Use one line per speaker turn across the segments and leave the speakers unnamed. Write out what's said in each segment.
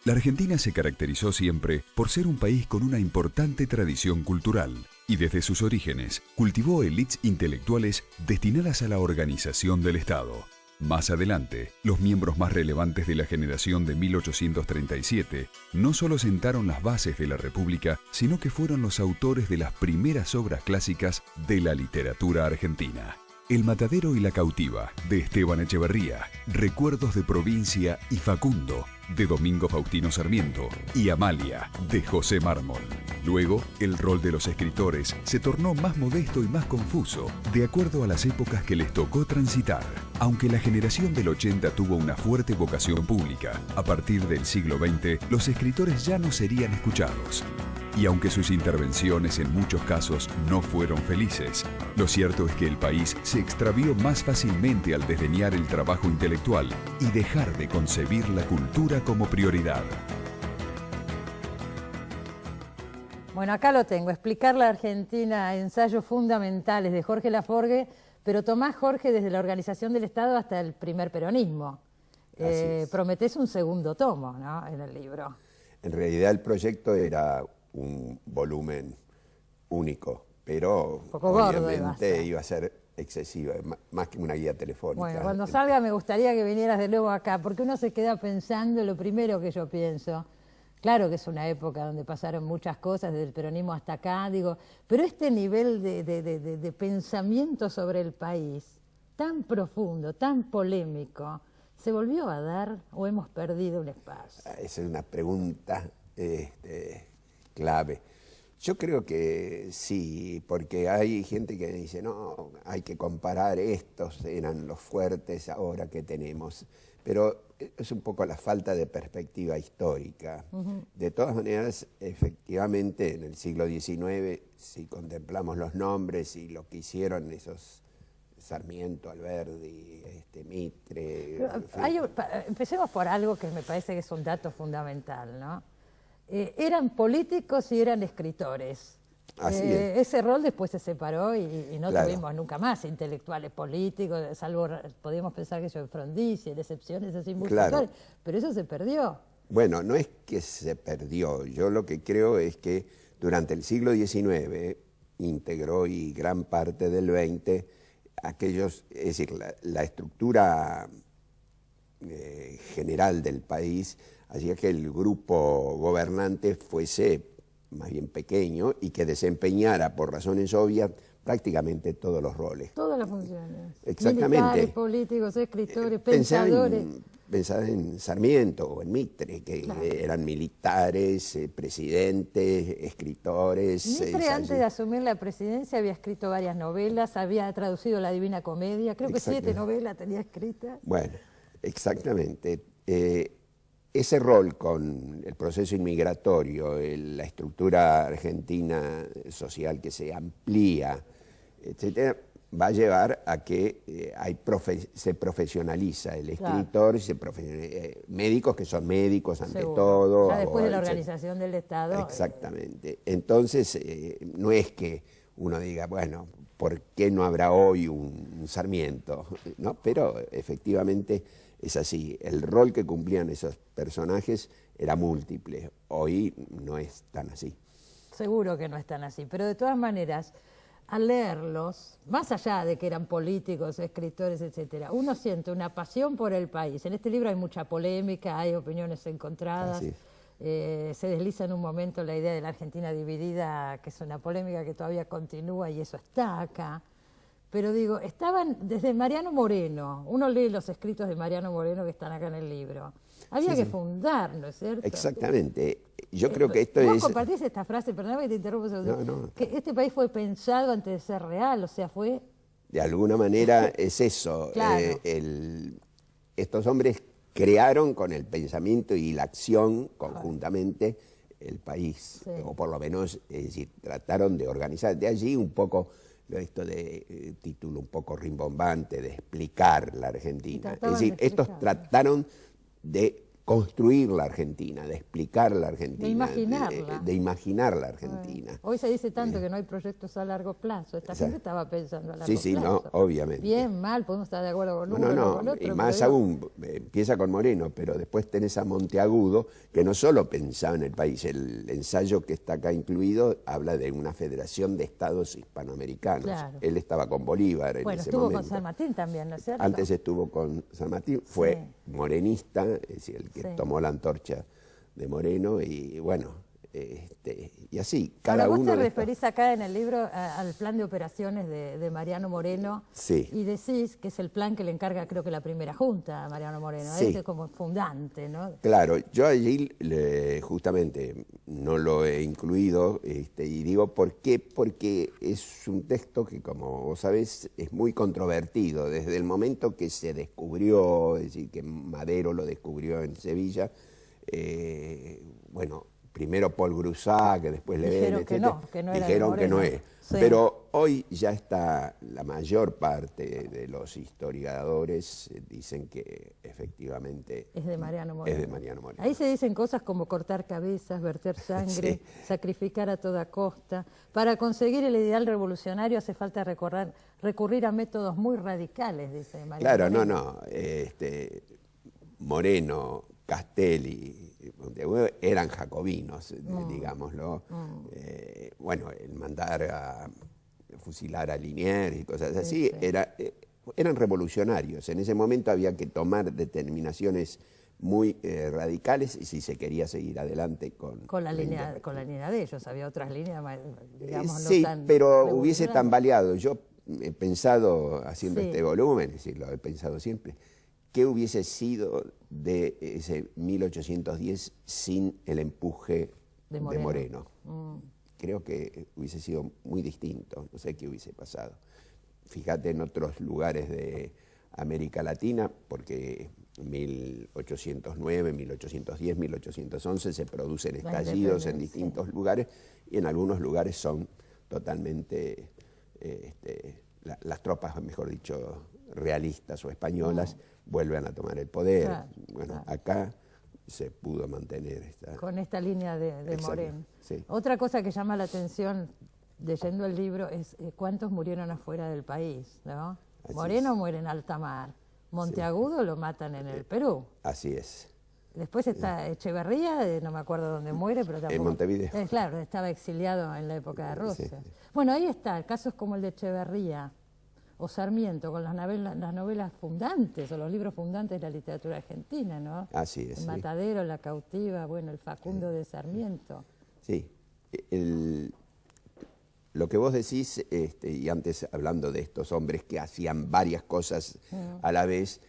La Argentina se caracterizó siempre por ser un país con una importante tradición cultural y desde sus orígenes cultivó élites intelectuales destinadas a la organización del Estado. Más adelante, los miembros más relevantes de la generación de 1837 no solo sentaron las bases de la República, sino que fueron los autores de las primeras obras clásicas de la literatura argentina. El matadero y la cautiva, de Esteban Echeverría, Recuerdos de provincia y Facundo, de Domingo Faustino Sarmiento, y Amalia, de José Mármol. Luego, el rol de los escritores se tornó más modesto y más confuso, de acuerdo a las épocas que les tocó transitar. Aunque la generación del 80 tuvo una fuerte vocación pública, a partir del siglo XX, los escritores ya no serían escuchados. Y aunque sus intervenciones en muchos casos no fueron felices, lo cierto es que el país se extravió más fácilmente al desdeñar el trabajo intelectual y dejar de concebir la cultura como prioridad.
Bueno, acá lo tengo, Explicar la Argentina, ensayos fundamentales de Jorge Laforgue, pero tomás, Jorge, desde la organización del Estado hasta el primer peronismo. Prometés un segundo tomo, ¿no?, en el libro.
En realidad el proyecto era un volumen único, pero obviamente iba a ser excesiva, más que una guía telefónica.
Bueno, cuando salga me gustaría que vinieras de nuevo acá, porque uno se queda pensando, lo primero que yo pienso, claro que es una época donde pasaron muchas cosas, desde el peronismo hasta acá, digo, pero este nivel de pensamiento sobre el país, tan profundo, tan polémico, ¿se volvió a dar o hemos perdido un espacio?
Esa es una pregunta clave. Yo creo que sí, porque hay gente que dice, no, hay que comparar, estos eran los fuertes ahora que tenemos, pero es un poco la falta de perspectiva histórica. De todas maneras, efectivamente, en el siglo XIX, si contemplamos los nombres y lo que hicieron esos Sarmiento, Alberdi, Mitre...
Empecemos por algo que me parece que es un dato fundamental, ¿no? Eran políticos y eran escritores.
Así es.
Ese rol después se separó y no tuvimos nunca más intelectuales políticos, salvo podíamos pensar que yo en Frondizi, en excepciones así muy puntuales, pero eso se perdió.
Bueno, no es que se perdió, yo lo que creo es que durante el siglo XIX integró y gran parte del XX aquellos, es decir, la estructura general del país hacía que el grupo gobernante fuese más bien pequeño y que desempeñara por razones obvias prácticamente todos los roles.
Todas las funciones.
Exactamente.
Militares, políticos, escritores, pensadores.
Pensaba en Sarmiento o en Mitre, que eran militares, presidentes, escritores.
Mitre antes de asumir la presidencia había escrito varias novelas, había traducido La Divina Comedia, creo que 7 novelas tenía escritas.
Bueno, exactamente. Ese rol con el proceso inmigratorio, la estructura argentina social que se amplía, etcétera, va a llevar a que se profesionaliza el escritor, médicos que son médicos ante todo.
Ya después de la organización del Estado.
Exactamente. Entonces, no es que uno diga, bueno, ¿por qué no habrá hoy un Sarmiento? ¿No? Pero efectivamente es así. El rol que cumplían esos personajes era múltiple. Hoy no es tan así.
Seguro que no es tan así, pero de todas maneras, al leerlos, más allá de que eran políticos, escritores, etcétera, uno siente una pasión por el país. En este libro hay mucha polémica, hay opiniones encontradas. Se desliza en un momento la idea de la Argentina dividida, que es una polémica que todavía continúa y eso está acá. Pero digo, estaban desde Mariano Moreno, uno lee los escritos de Mariano Moreno que están acá en el libro. Había que fundar, ¿no es cierto?
Exactamente. Yo creo que esto
¿Vos compartís esta frase? Perdóname que te interrumpo.
No.
Que este país fue pensado antes de ser real, o sea, fue...
De alguna manera es eso.
Claro.
Estos hombres crearon con el pensamiento y la acción conjuntamente el país, o por lo menos, es decir, trataron de organizar. De allí un poco esto de título un poco rimbombante, de explicar la Argentina. Es decir, estos trataron de construir la Argentina, de explicar la Argentina.
De imaginarla.
De imaginar la Argentina.
Hoy se dice tanto que no hay proyectos a largo plazo. Esta gente estaba pensando a largo
plazo. Sí, no, obviamente.
Bien, mal, podemos estar de acuerdo con uno,
no,
con otro.
Y más aún, empieza con Moreno, pero después tenés a Monteagudo, que no solo pensaba en el país, el ensayo que está acá incluido habla de una federación de estados hispanoamericanos.
Claro.
Él estaba con Bolívar en ese momento.
Bueno, estuvo con San Martín también, ¿no es cierto?
Antes estuvo con San Martín, fue morenista, es decir, el que tomó la antorcha de Moreno, y bueno, y así, cada
Ahora, vos
uno...
te referís acá en el libro al plan de operaciones de Mariano Moreno,
sí.
Y decís que es el plan que le encarga, creo que la primera junta a Mariano Moreno,
sí.
Este como fundante, ¿no?
Claro, yo allí justamente no lo he incluido, y digo ¿por qué? Porque es un texto que, como vos sabés, es muy controvertido. Desde el momento que se descubrió, es decir, que Madero lo descubrió en Sevilla, bueno, primero Paul Groussac, que después
Dijeron
Levene,
que
etcétera,
no, que no era
dijeron
de
que no
Moreno.
es.
Sí.
Pero hoy ya está, la mayor parte de los historiadores dicen que efectivamente
Es de Mariano Moreno.
es de Mariano Moreno.
Ahí se dicen cosas como cortar cabezas, verter sangre,
Sí.
sacrificar a toda costa. Para conseguir el ideal revolucionario hace falta recurrir a métodos muy radicales, dice Mariano
Claro,
Moreno.
Moreno, Castelli, Monteagudo eran jacobinos, digámoslo. Bueno, el mandar a fusilar a Liniers y cosas así,
Sí.
eran revolucionarios. En ese momento había que tomar determinaciones muy radicales y si se quería seguir adelante
con la línea de ellos. Había otras líneas, digamos,
sí,
no tan
pero hubiese
revolucionarias.
tambaleado. Yo he pensado, haciendo
Sí.
este volumen, es decir, lo he pensado siempre, ¿qué hubiese sido de ese 1810 sin el empuje
De
de
Moreno?
Moreno? Creo que hubiese sido muy distinto, no sé qué hubiese pasado. Fíjate en otros lugares de América Latina, porque en 1809, 1810, 1811 se producen estallidos en distintos lugares y en algunos lugares son totalmente, las tropas, mejor dicho, realistas o españolas, vuelven a tomar el poder.
Claro,
bueno,
claro.
acá se pudo mantener
con esta línea de
Exacto,
Moreno.
sí.
Otra cosa que llama la atención leyendo el libro es cuántos murieron afuera del país, ¿no?
Así
Moreno
es.
muere en alta mar, Monteagudo lo matan en el Perú.
Así es.
Después está Echeverría, no me acuerdo dónde muere, pero tampoco...
En Montevideo.
Claro, estaba exiliado en la época de Rosa.
Sí.
Bueno, ahí está, casos como el de Echeverría o Sarmiento, con las novelas fundantes o los libros fundantes de la literatura argentina, ¿no?
Así es.
El
Sí.
Matadero, La Cautiva, bueno, el Facundo de Sarmiento.
Sí. Lo que vos decís, y antes hablando de estos hombres que hacían varias cosas a la vez,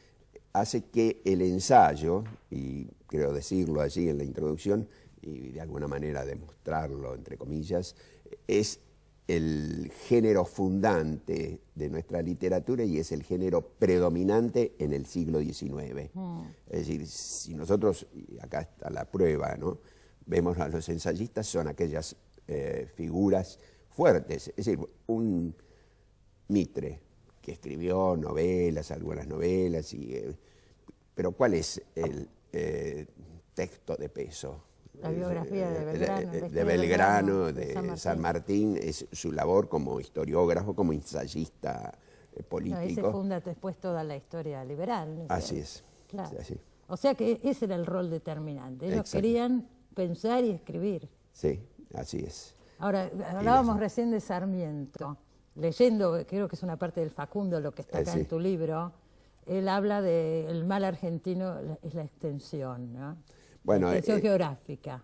hace que el ensayo, y creo decirlo allí en la introducción, y de alguna manera demostrarlo, entre comillas, es el género fundante de nuestra literatura y es el género predominante en el siglo XIX. Es decir, si nosotros, y acá está la prueba, ¿no?, vemos a los ensayistas, son aquellas figuras fuertes, es decir, un Mitre, que escribió novelas, algunas novelas, pero ¿cuál es el texto de peso?
La biografía de Belgrano.
De Belgrano,
de
San Martín, es su labor como historiógrafo, como ensayista político.
Ahí se funda después toda la historia liberal. ¿No?
Así es.
Claro.
Así.
O sea que ese era el rol determinante. Ellos
Exacto.
querían pensar y escribir.
Sí, así es.
Ahora, hablábamos recién de Sarmiento. Leyendo, creo que es una parte del Facundo, lo que está acá
Sí.
en tu libro, él habla de el mal argentino, es la extensión, ¿no?
Bueno,
la extensión geográfica.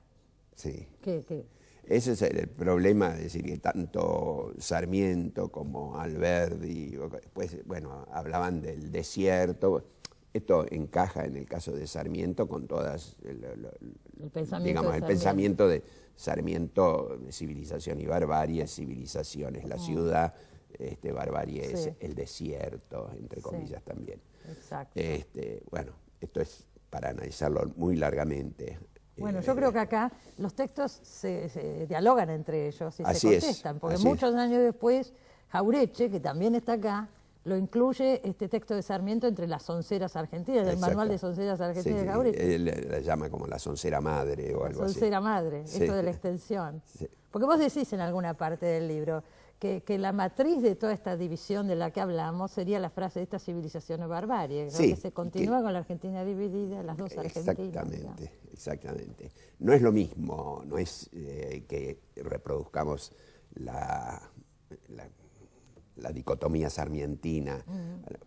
Sí.
¿Qué?
Ese es el problema, es decir, que tanto Sarmiento como Alberdi, después, bueno, hablaban del desierto. Esto encaja en el caso de Sarmiento con todas,
El pensamiento
digamos,
de
el
Sarmiento.
pensamiento de Sarmiento, civilización y barbarie, civilización es la ciudad, barbarie
Sí.
es el desierto, entre
Sí.
comillas también.
Exacto.
Bueno, esto es para analizarlo muy largamente.
Bueno, yo creo que acá los textos se dialogan entre ellos y
Así
se
es,
contestan, porque
así
muchos años después, Jaureche, que también está acá, lo incluye este texto de Sarmiento entre las sonceras argentinas, el manual de sonceras argentinas de Cauretti.
Él la llama como la soncera madre o algo así.
Soncera madre,
Sí.
esto de la extensión.
Sí.
Porque vos decís en alguna parte del libro que la matriz de toda esta división de la que hablamos sería la frase de esta civilización o barbarie, ¿no?
Sí,
Que se continúa con la Argentina dividida, las dos Argentinas.
Exactamente, exactamente. No es lo mismo, no es que reproduzcamos la dicotomía sarmientina,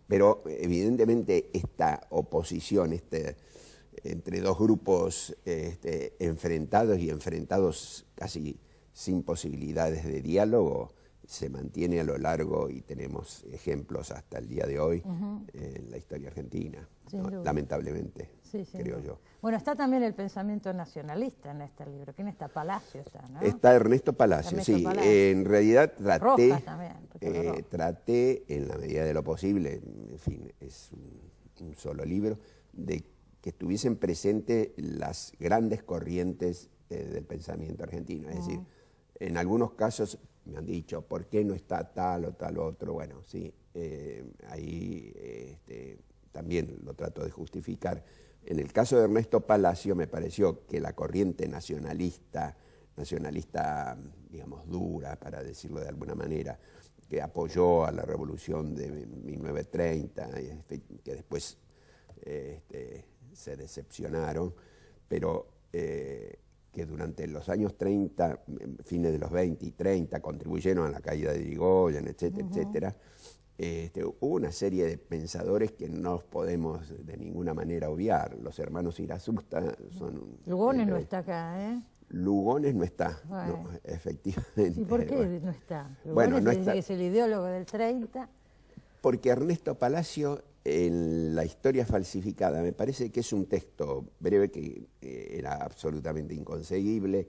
pero evidentemente esta oposición entre dos grupos enfrentados y enfrentados casi sin posibilidades de diálogo se mantiene a lo largo y tenemos ejemplos hasta el día de hoy en la historia argentina, ¿no? Lamentablemente, creo yo.
Bueno, está también el pensamiento nacionalista en este libro. ¿Quién está? Palacio está, ¿no?
Está Ernesto Palacio, sí.
Palacio.
En realidad
Rojas también,
traté en la medida de lo posible, en fin, es un solo libro, de que estuviesen presentes las grandes corrientes del pensamiento argentino. Es decir, en algunos casos me han dicho, ¿por qué no está tal o tal otro? Bueno, sí, ahí también lo trato de justificar. En el caso de Ernesto Palacio me pareció que la corriente nacionalista, digamos, dura, para decirlo de alguna manera, que apoyó a la revolución de 1930, que después se decepcionaron, pero que durante los años 30, fines de los 20 y 30, contribuyeron a la caída de Irigoyen, etcétera, etcétera. Hubo una serie de pensadores que no podemos de ninguna manera obviar. Los hermanos Irazusta son...
Lugones no está acá, ¿eh?
Lugones no está,
bueno.
no, efectivamente.
¿Y por qué no está? Lugones
Bueno, no
dice
está,
que es el ideólogo del 30.
Porque Ernesto Palacio, en La historia falsificada, me parece que es un texto breve que era absolutamente inconseguible,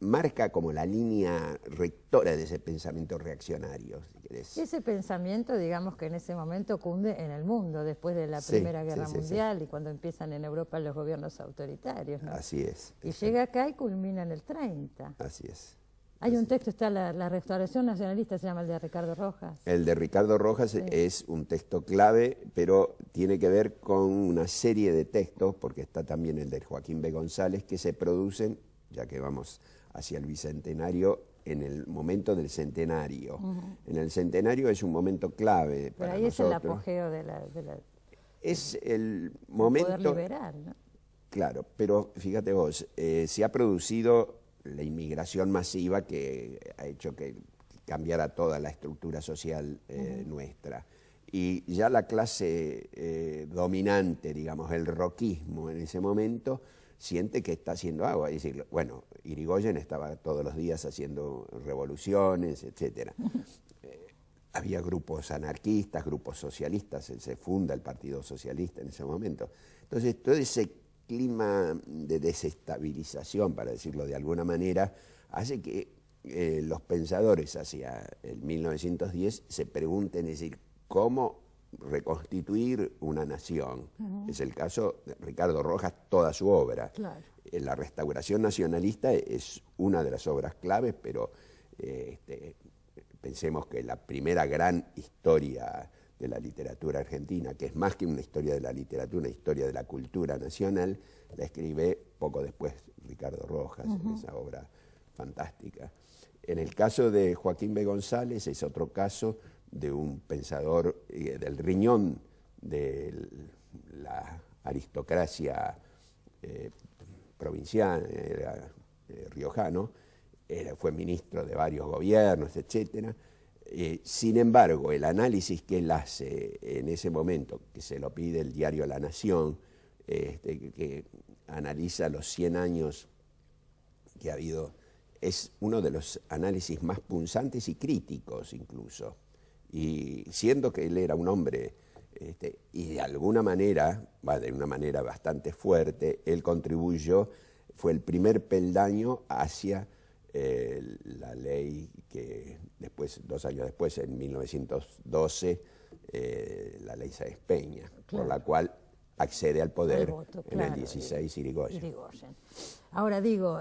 marca como la línea rectora de ese pensamiento reaccionario, si querés.
Ese pensamiento, digamos que en ese momento cunde en el mundo, después de la Primera Guerra Mundial y cuando empiezan en Europa los gobiernos autoritarios, ¿no?
Así es.
Y llega acá y culmina en el 30.
Así es.
Hay un texto, está la Restauración Nacionalista, se llama el de Ricardo Rojas.
El de Ricardo Rojas es un texto clave, pero tiene que ver con una serie de textos, porque está también el de Joaquín B. González, que se producen, ya que vamos hacia el Bicentenario, en el momento del centenario. En el centenario es un momento clave para
ahí
nosotros.
Es el apogeo de la
es el momento...
poder liberar, ¿no?
Claro, pero fíjate vos, se ha producido la inmigración masiva que ha hecho que cambiara toda la estructura social nuestra. Y ya la clase dominante, digamos, el roquismo en ese momento, siente que está haciendo agua. Es decir, bueno, Irigoyen estaba todos los días haciendo revoluciones, etc. Había grupos anarquistas, grupos socialistas, se funda el Partido Socialista en ese momento. Entonces, todo ese clima de desestabilización, para decirlo de alguna manera, hace que los pensadores hacia el 1910 se pregunten, es decir, ¿cómo reconstituir una nación? Es el caso de Ricardo Rojas, toda su obra.
Claro.
La restauración nacionalista es una de las obras claves, pero pensemos que la primera gran historia de la literatura argentina, que es más que una historia de la literatura, una historia de la cultura nacional, la escribe poco después Ricardo Rojas, en esa obra fantástica. En el caso de Joaquín B. González es otro caso de un pensador del riñón de la aristocracia provincial, era riojano, fue ministro de varios gobiernos, etcétera. Sin embargo, el análisis que él hace en ese momento, que se lo pide el diario La Nación, que analiza los 100 años que ha habido, es uno de los análisis más punzantes y críticos incluso. Y siendo que él era un hombre, y de alguna manera, de una manera bastante fuerte, él contribuyó, fue el primer peldaño hacia la ley que después, 2 años después, en 1912, la ley Sáenz Peña, claro, por la cual accede al poder
Al voto,
en
claro,
el 16 Irigoyen.
Irigoyen. Ahora digo,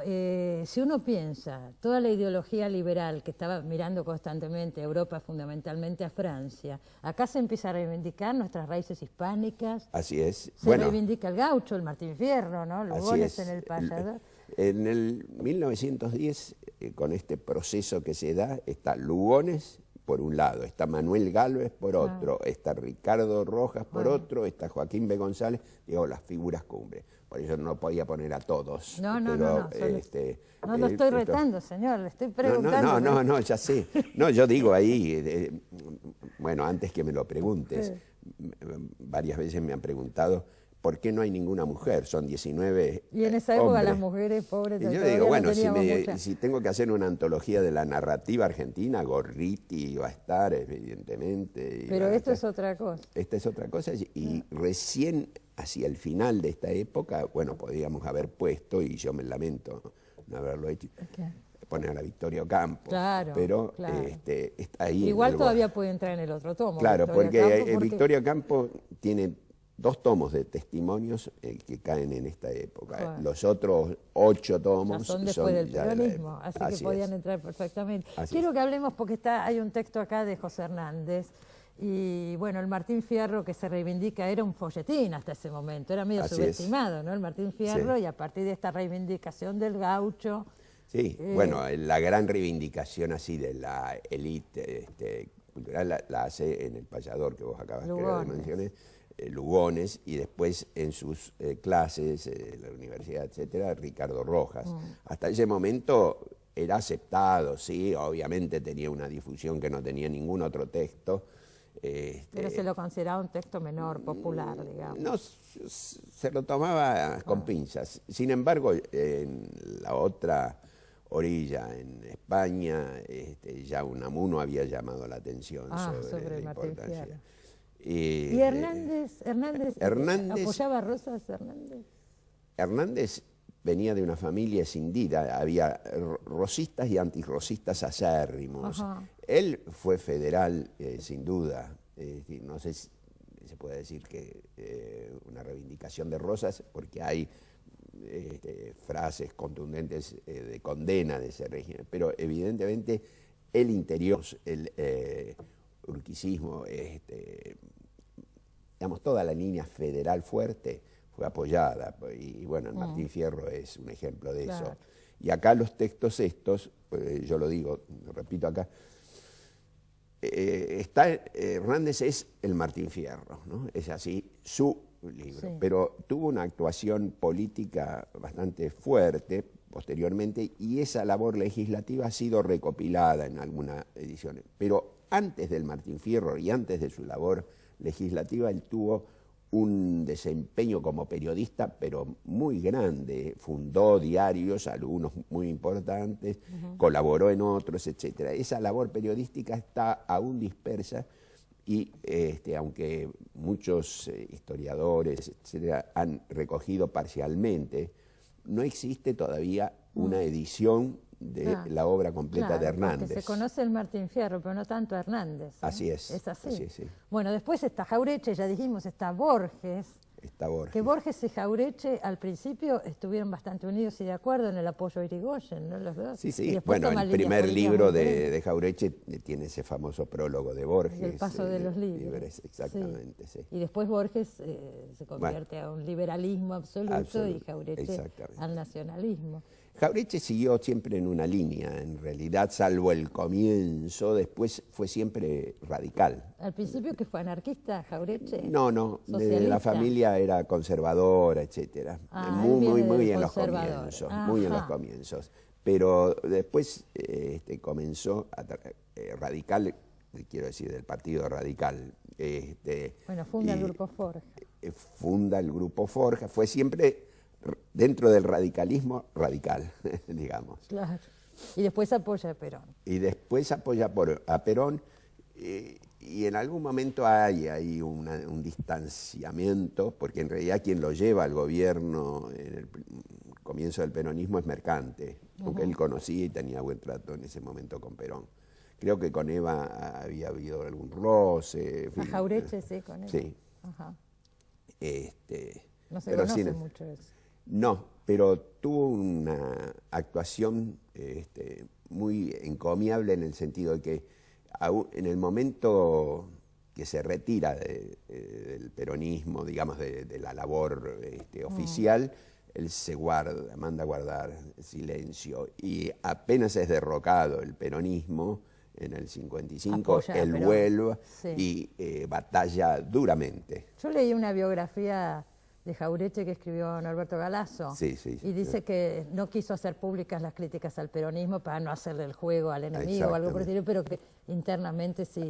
si uno piensa, toda la ideología liberal que estaba mirando constantemente a Europa, fundamentalmente a Francia, acá se empieza a reivindicar nuestras raíces hispánicas.
Así es.
Se reivindica el gaucho, el Martín Fierro, ¿no? Lugones en el payador.
En el 1910, con este proceso que se da, está Lugones por un lado, está Manuel Gálvez por otro, está Ricardo Rojas por otro, está Joaquín B. González, digo, las figuras cumbres. Por eso no podía poner a todos.
No,
pero,
no lo estoy retando, señor, le estoy preguntando.
No, ya sé. No, yo digo ahí, bueno, antes que me lo preguntes, varias veces me han preguntado, ¿por qué no hay ninguna mujer? Son 19
Y en esa época
hombres.
las mujeres pobres...
Y yo digo, bueno, si tengo que hacer una antología de la narrativa argentina, Gorriti va a estar, evidentemente.
Pero esto es otra cosa.
Esta es otra cosa, y recién hacia el final de esta época, bueno, podríamos haber puesto, y yo me lamento no haberlo hecho, poner a Victoria Ocampo.
Claro,
pero
claro.
Está ahí.
Igual todavía puede entrar en el otro tomo.
Claro,
Victoria
porque Victoria Ocampo tiene 2 tomos de testimonios que caen en esta época.
Claro.
Los otros 8 tomos
son después del
ya de la
peronismo,
época.
así que podían entrar perfectamente.
Así
Quiero
es.
que hablemos porque hay un texto acá de José Hernández, y bueno, el Martín Fierro que se reivindica era un folletín hasta ese momento, era medio
Así
subestimado, ¿no? El Martín Fierro,
Sí.
Y a partir de esta reivindicación del gaucho...
Sí, bueno, la gran reivindicación así de la élite cultural la hace en El Payador, que vos acabas creo, de mencionar, Lugones, y después en sus clases, la universidad, etcétera, Ricardo Rojas. Hasta ese momento era aceptado, sí, obviamente tenía una difusión que no tenía ningún otro texto.
Pero se lo consideraba un texto menor, popular, digamos.
No, se lo tomaba con pinzas. Sin embargo, en la otra orilla, en España, ya Unamuno había llamado la atención sobre
el
la
Martín
importancia.
Fierro.
Y
Hernández apoyaba a Rosas Hernández.
Hernández venía de una familia escindida, había rosistas y antirrosistas acérrimos.
Ajá.
Él fue federal, sin duda. No sé si se puede decir que una reivindicación de Rosas, porque hay frases contundentes de condena de ese régimen, pero evidentemente el interior, el urquicismo, digamos, toda la línea federal fuerte fue apoyada, y bueno, el Martín Fierro es un ejemplo de eso. Y acá los textos estos, yo lo digo, lo repito acá, Hernández es el Martín Fierro, ¿no? Es así su libro, pero tuvo una actuación política bastante fuerte posteriormente, y esa labor legislativa ha sido recopilada en algunas ediciones. Pero antes del Martín Fierro y antes de su labor legislativa, él tuvo un desempeño como periodista, pero muy grande. Fundó diarios, algunos muy importantes, colaboró en otros, etc. Esa labor periodística está aún dispersa, y aunque muchos historiadores, etcétera, han recogido parcialmente, no existe todavía una edición de la obra completa de Hernández.
Se conoce el Martín Fierro, pero no tanto a Hernández.
Así es.
Es así.
Así es, sí.
Bueno, después está Jaureche, ya dijimos, está Borges.
Está Borges.
Que Borges y Jaureche al principio estuvieron bastante unidos y de acuerdo en el apoyo a Irigoyen, ¿no? Los dos.
Sí. Bueno, el primer libro de Jaureche tiene ese famoso prólogo de Borges.
El paso de los libros.
Exactamente, sí.
Y después Borges se convierte a un liberalismo absoluto y Jaureche al nacionalismo.
Jaureche siguió siempre en una línea, en realidad, salvo el comienzo, después fue siempre radical.
¿Al principio que fue anarquista, Jaureche?
No, la familia era conservadora, etcétera. Muy en los comienzos, muy en los comienzos. Pero después comenzó radical, quiero decir, del Partido Radical.
Bueno, funda el Grupo Forja.
Funda el Grupo Forja, fue siempre dentro del radicalismo radical, digamos.
Claro. Y después apoya a Perón.
Y después apoya a Perón, y en algún momento hay ahí un distanciamiento, porque en realidad quien lo lleva al gobierno en el comienzo del peronismo es Mercante, aunque él conocía y tenía buen trato en ese momento con Perón. Creo que con Eva había habido algún roce.
A Jaureche, sí, con Eva.
Sí.
Ajá. No se
pero
conoce mucho eso.
No, pero tuvo una actuación muy encomiable en el sentido de que en el momento que se retira del peronismo, digamos, de la labor oficial, él se manda a guardar silencio, y apenas es derrocado el peronismo en el 55,
Apoya,
él
pero,
vuelve
sí.
y batalla duramente.
Yo leí una biografía de Jauretche que escribió Norberto Galasso,
Sí, sí,
y dice que no quiso hacer públicas las críticas al peronismo para no hacerle el juego al enemigo o algo por el estilo, pero que internamente sí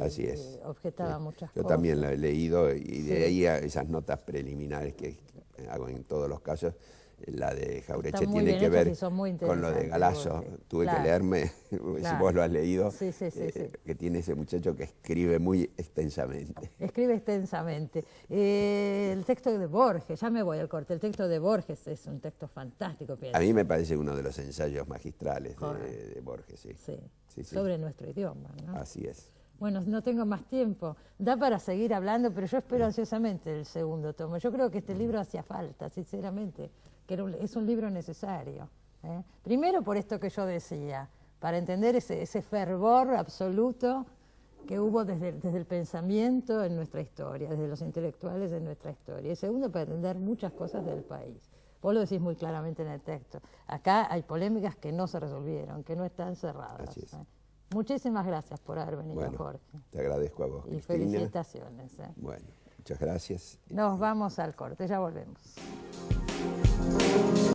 objetaba muchas
Yo
cosas.
también la he leído, y
Sí.
de ahí a esas notas preliminares que hago en todos los casos, la de Jauretche
Están muy
tiene
bien
que
hechas
ver
y son muy
con lo de
interesantes,
Galasso.
porque,
Tuve
claro,
que leerme, si
claro.
vos lo has leído,
Sí, sí, sí, sí.
que tiene ese muchacho que escribe muy extensamente.
Escribe extensamente. El texto de Borges, ya me voy al corte, el texto de Borges es un texto fantástico, pienso.
A mí me parece uno de los ensayos magistrales de Borges, sí.
Sí,
Sí, sí.
sobre nuestro idioma, ¿no?
Así es.
Bueno, no tengo más tiempo. Da para seguir hablando, pero yo espero ansiosamente el segundo tomo. Yo creo que este libro hacía falta, sinceramente, que es un libro necesario. Primero por esto que yo decía, para entender ese fervor absoluto que hubo desde el pensamiento en nuestra historia, desde los intelectuales en nuestra historia. Y segundo, para entender muchas cosas del país. Vos lo decís muy claramente en el texto. Acá hay polémicas que no se resolvieron, que no están cerradas.
Así es.
Muchísimas gracias por haber venido,
Bueno,
Jorge.
te agradezco a vos,
Y
Cristina.
felicitaciones.
Bueno, muchas gracias.
Nos vamos al corte, ya volvemos.